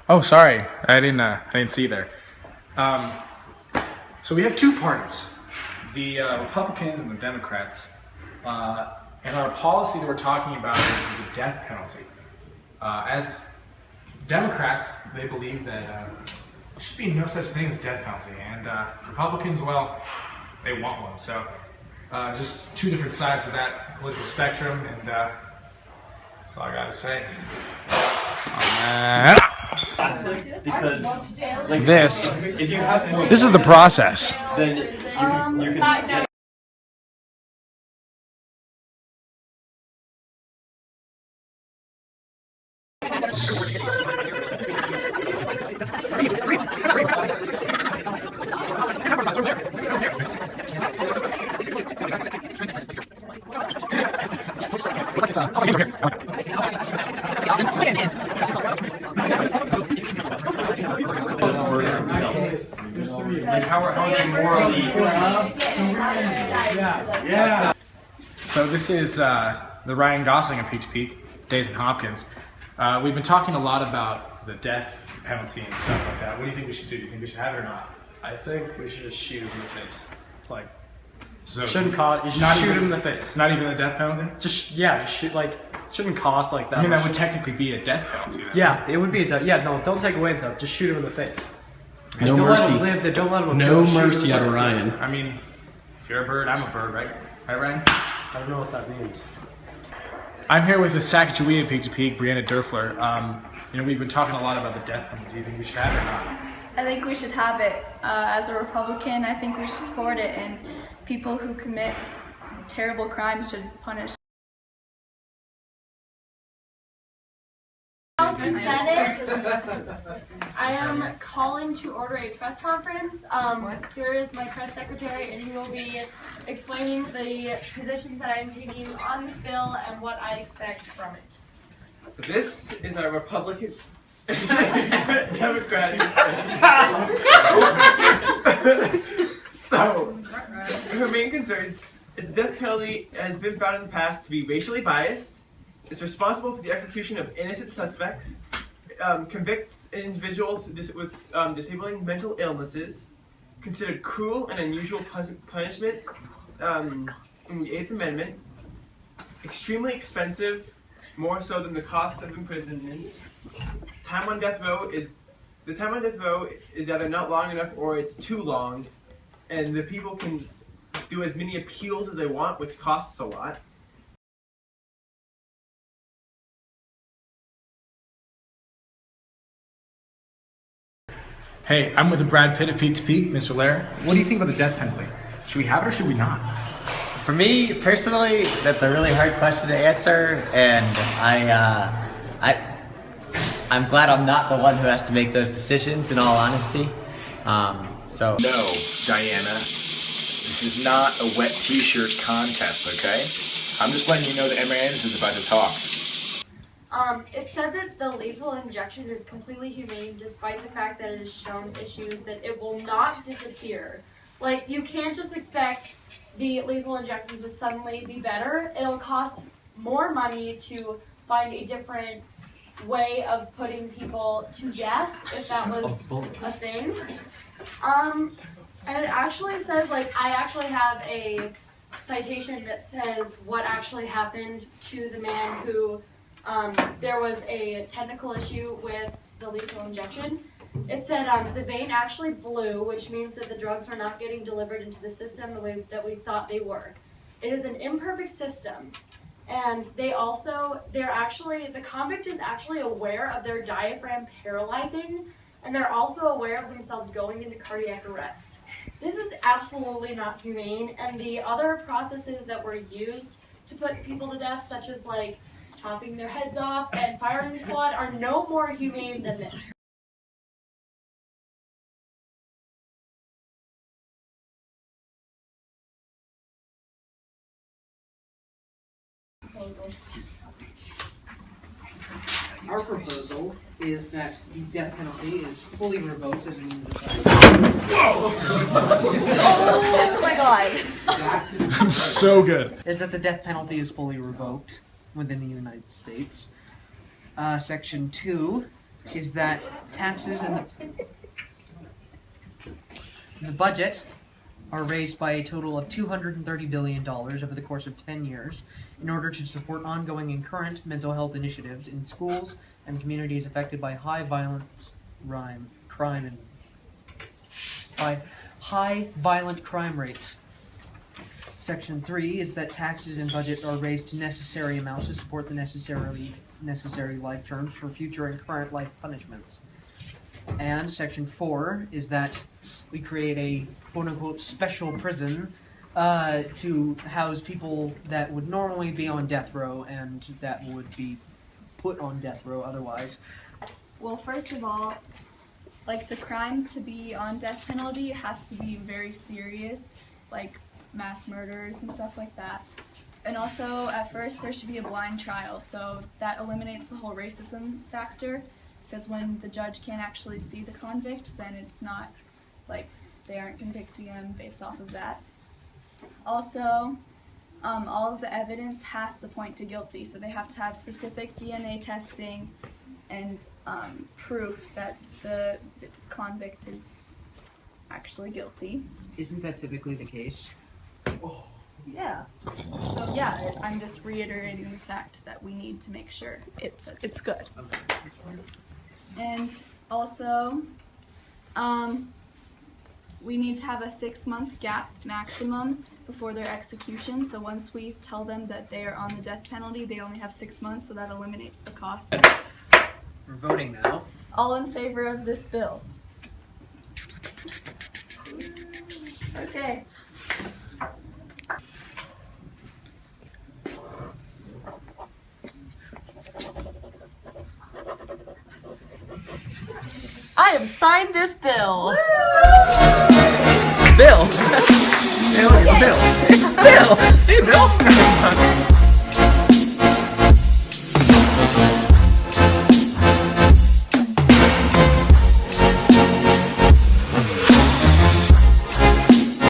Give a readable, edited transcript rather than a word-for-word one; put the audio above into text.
Oh, sorry, I didn't see there. So we have two parties, the Republicans and the Democrats, and our policy that we're talking about is the death penalty. As Democrats, they believe that there should be no such thing as death penalty, and Republicans, well, they want one. So just two different sides of that political spectrum, and that's all I gotta say. Because Like this. if you have more, This is the process. then you can like how are they morally? Yeah. So this is the Ryan Gosling of Peak to Peak, Days and Hopkins. We've been talking a lot about the death penalty and stuff like that. What do you think we should do? Do you think we should have it or not? I think we should just shoot him in the face. It's like, so Shouldn't cost. You should not shoot even- him in the face. not even a death penalty? Just shoot. Like, shouldn't cost like that. I mean, that much. would technically be a death penalty then. Yeah, it would be a yeah. No, don't take away the. Just shoot him in the face. No don't let mercy. him live. They don't let him. No just shoot him in mercy the out of face. Ryan. I mean, if you're a bird, I'm a bird, right? Right, Ryan? I don't know what that means. I'm here with the Sacagawea Peak to Peak, Brianna Durfler. We've been talking a lot about the death penalty. Do you think we should have it or not? I think we should have it. As a Republican, I think we should support it, and people who commit terrible crimes should punish. House and Senate. I am calling to order a press conference. Here is my press secretary, and he will be explaining the positions that I am taking on this bill and what I expect from it. So this is our Republican Democratic. So her main concerns is the death penalty has been found in the past to be racially biased. It's responsible for the execution of innocent suspects, convicts individuals with disabling mental illnesses, considered cruel and unusual punishment in the Eighth Amendment, extremely expensive, more so than the cost of imprisonment. The time on death row is either not long enough or it's too long, and the people can do as many appeals as they want, which costs a lot. Hey, I'm with Brad Pitt at Peak to Peak, Mr. Lair. What do you think about the death penalty? Should we have it or should we not? For me, personally, that's a really hard question to answer, and I'm glad I'm not the one who has to make those decisions, in all honesty. So No, Diana, this is not a wet t-shirt contest, okay? I'm just letting you know that Emirates is about to talk. It said that the lethal injection is completely humane despite the fact that it has shown issues that it will not disappear. Like, you can't just expect the lethal injection to suddenly be better. It'll cost more money to find a different way of putting people to death, if that was a thing. And it actually says, like, I actually have a citation that says what actually happened to the man who there was a technical issue with the lethal injection. It said the vein actually blew, which means that the drugs were not getting delivered into the system the way that we thought they were. It is an imperfect system, and the convict is actually aware of their diaphragm paralyzing, and they're also aware of themselves going into cardiac arrest. This is absolutely not humane, and the other processes that were used to put people to death, such as like chopping their heads off and firing squad, are no more humane than this. Our proposal is that the death penalty is fully revoked as a means of Oh my god. I'm so good. is that the death penalty is fully revoked within the United States. Section 2 is that taxes in the budget are raised by a total of $230 billion over the course of 10 years in order to support ongoing and current mental health initiatives in schools and communities affected by high violent crime rates. Section 3 is that taxes and budget are raised to necessary amounts to support the necessary life terms for future and current life punishments. And Section 4 is that we create a quote-unquote special prison to house people that would normally be on death row and that would be put on death row otherwise. Well, first of all, like the crime to be on death penalty has to be very serious, like mass murders and stuff like that. And also, at first, there should be a blind trial, so that eliminates the whole racism factor, because when the judge can't actually see the convict, then it's not, like, they aren't convicting him based off of that. Also, all of the evidence has to point to guilty, so they have to have specific DNA testing and proof that the convict is actually guilty. Isn't that typically the case? Yeah. So yeah, I'm just reiterating the fact that we need to make sure it's good. And also, we need to have a 6-month gap maximum before their execution. So once we tell them that they are on the death penalty, they only have 6 months, so that eliminates the cost. We're voting now. All in favor of this bill? Okay. I have signed this bill. Bill! Hey, look, it's Bill! It's Bill! Hey, Bill!